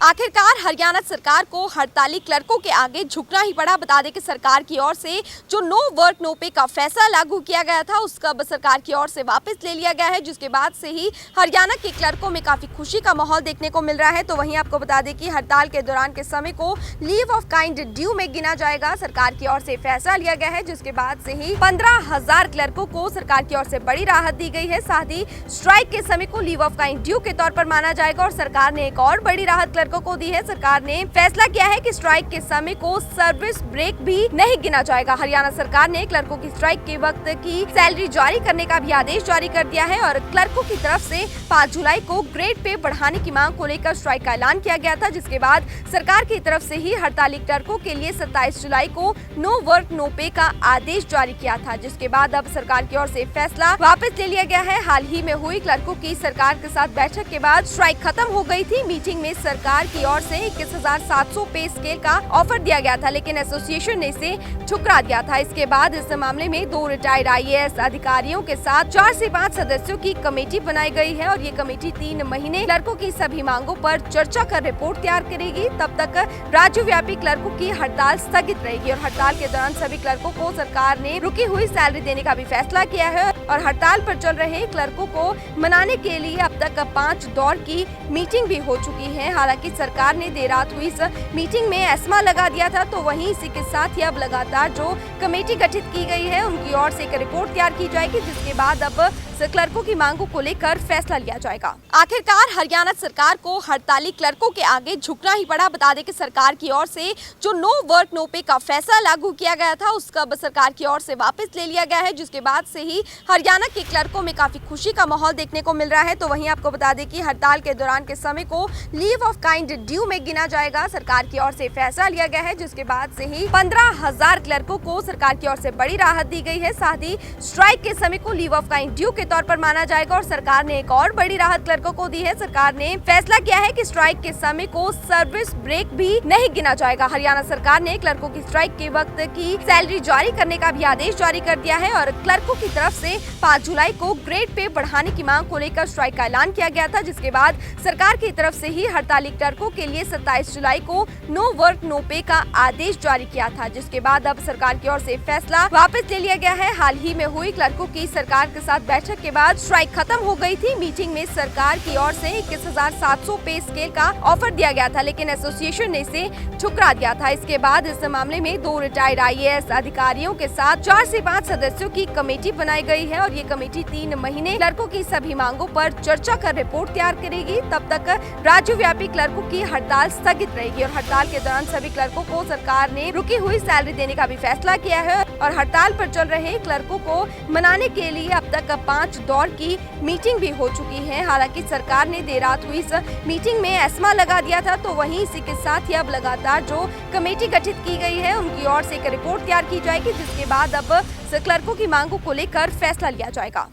आखिरकार हरियाणा सरकार को हड़ताली क्लर्कों के आगे झुकना ही पड़ा। बता दें कि सरकार की ओर से जो नो वर्क नो पे का फैसला लागू किया गया था उसका अब सरकार की ओर से वापस ले लिया गया है, जिसके बाद से ही हरियाणा के क्लर्कों में काफी खुशी का माहौल देखने को मिल रहा है। तो वहीं आपको बता दें कि हड़ताल के दौरान के समय को लीव ऑफ काइंड ड्यू में गिना जाएगा। सरकार की ओर से फैसला लिया गया है, जिसके बाद से ही 15,000 क्लर्कों को सरकार की ओर से बड़ी राहत दी गई है। साथ ही स्ट्राइक के समय को लीव ऑफ काइंड ड्यू के तौर पर माना जाएगा और सरकार ने एक और बड़ी राहत क्लर्कों को दी है। सरकार ने फैसला किया है कि स्ट्राइक के समय को सर्विस ब्रेक भी नहीं गिना जाएगा। हरियाणा सरकार ने क्लर्कों की स्ट्राइक के वक्त की सैलरी जारी करने का भी आदेश जारी कर दिया है और क्लर्कों की तरफ से 5 जुलाई को ग्रेड पे बढ़ाने की मांग को लेकर स्ट्राइक का ऐलान किया गया था, जिसके बाद सरकार की तरफ से ही हड़ताली क्लर्कों के लिए 27 जुलाई को नो वर्क नो पे का आदेश जारी किया था, जिसके बाद अब सरकार की ओर से फैसला वापस ले लिया गया है। हाल ही में हुई क्लर्कों की सरकार के साथ बैठक के बाद स्ट्राइक खत्म हो गई थी। मीटिंग में सरकार की ओर से 21,700 पे स्केल का ऑफर दिया गया था, लेकिन एसोसिएशन ने इसे ठुकरा दिया था। इसके बाद इस मामले में 2 रिटायर्ड IAS अधिकारियों के साथ 4 से 5 सदस्यों की कमेटी बनाई गई है और ये कमेटी 3 महीने क्लर्कों की सभी मांगों पर चर्चा कर रिपोर्ट तैयार करेगी। तब तक राज्यव्यापी क्लर्कों की हड़ताल स्थगित रहेगी और हड़ताल के दौरान सभी क्लर्कों को सरकार ने रुकी हुई सैलरी देने का भी फैसला किया है और हड़ताल पर चल रहे क्लर्कों को मनाने के लिए अब तक 5 दौर की मीटिंग भी हो चुकी है। हालांकि सरकार ने देर रात हुई इस मीटिंग में एस्मा लगा दिया था, तो वहीं इसी के साथ ही अब लगातार जो कमेटी गठित की गई है उनकी ओर से एक रिपोर्ट तैयार की जाएगी, जिसके बाद अब क्लर्कों की मांगों को लेकर फैसला लिया जाएगा। आखिरकार हरियाणा सरकार को हड़ताली क्लर्कों के आगे झुकना ही पड़ा। बता दें कि सरकार की ओर से जो नो वर्क नो पे का फैसला लागू किया गया था उसका अब सरकार की ओर से वापस ले लिया गया है, जिसके बाद से ही हरियाणा के क्लर्कों में काफी खुशी का माहौल देखने को मिल रहा है। तो वहीं आपको बता दें कि हड़ताल के दौरान के समय को लीव ऑफ काइंड ड्यू में गिना जाएगा। सरकार की ओर से फैसला लिया गया है, जिसके बाद से ही 15,000 क्लर्कों को सरकार की ओर से बड़ी राहत दी गई है। साथ ही स्ट्राइक के समय को लीव ऑफ काइंड ड्यू के तौर पर माना जाएगा और सरकार ने एक और बड़ी राहत क्लर्कों को दी है। सरकार ने फैसला किया है कि स्ट्राइक के समय को सर्विस ब्रेक भी नहीं गिना जाएगा। हरियाणा सरकार ने क्लर्कों की स्ट्राइक के वक्त की सैलरी जारी करने का भी आदेश जारी कर दिया है और क्लर्कों की तरफ से 5 जुलाई को ग्रेड पे बढ़ाने की मांग को लेकर स्ट्राइक का ऐलान किया गया था, जिसके बाद सरकार की तरफ से ही हड़ताली क्लर्कों के लिए 27 जुलाई को नो वर्क नो पे का आदेश जारी किया था, जिसके बाद अब सरकार की ओर से फैसला वापस ले लिया गया है। हाल ही में हुई क्लर्कों की सरकार के साथ बैठक के बाद स्ट्राइक खत्म हो गई थी। मीटिंग में सरकार की ओर से 21,700 पे स्केल का ऑफर दिया गया था, लेकिन एसोसिएशन ने इसे ठुकरा दिया था। इसके बाद इस मामले में 2 रिटायर्ड IAS अधिकारियों के साथ 4 से 5 सदस्यों की कमेटी बनाई गई है और ये कमेटी 3 महीने क्लर्कों की सभी मांगों पर चर्चा कर रिपोर्ट तैयार करेगी। तब तक राज्यव्यापी क्लर्कों की हड़ताल स्थगित रहेगी और हड़ताल के दौरान सभी क्लर्कों को सरकार ने रुकी हुई सैलरी देने का भी फैसला किया है और हड़ताल पर चल रहे क्लर्कों को मनाने के लिए अब तक 5 दौर की मीटिंग भी हो चुकी है। हालांकि सरकार ने देर रात हुई इस मीटिंग में एस्मा लगा दिया था, तो वहीं इसी के साथ ही अब लगातार जो कमेटी गठित की गई है उनकी ओर से एक रिपोर्ट तैयार की जाएगी, जिसके बाद अब क्लर्कों की मांगों को लेकर फैसला लिया जाएगा।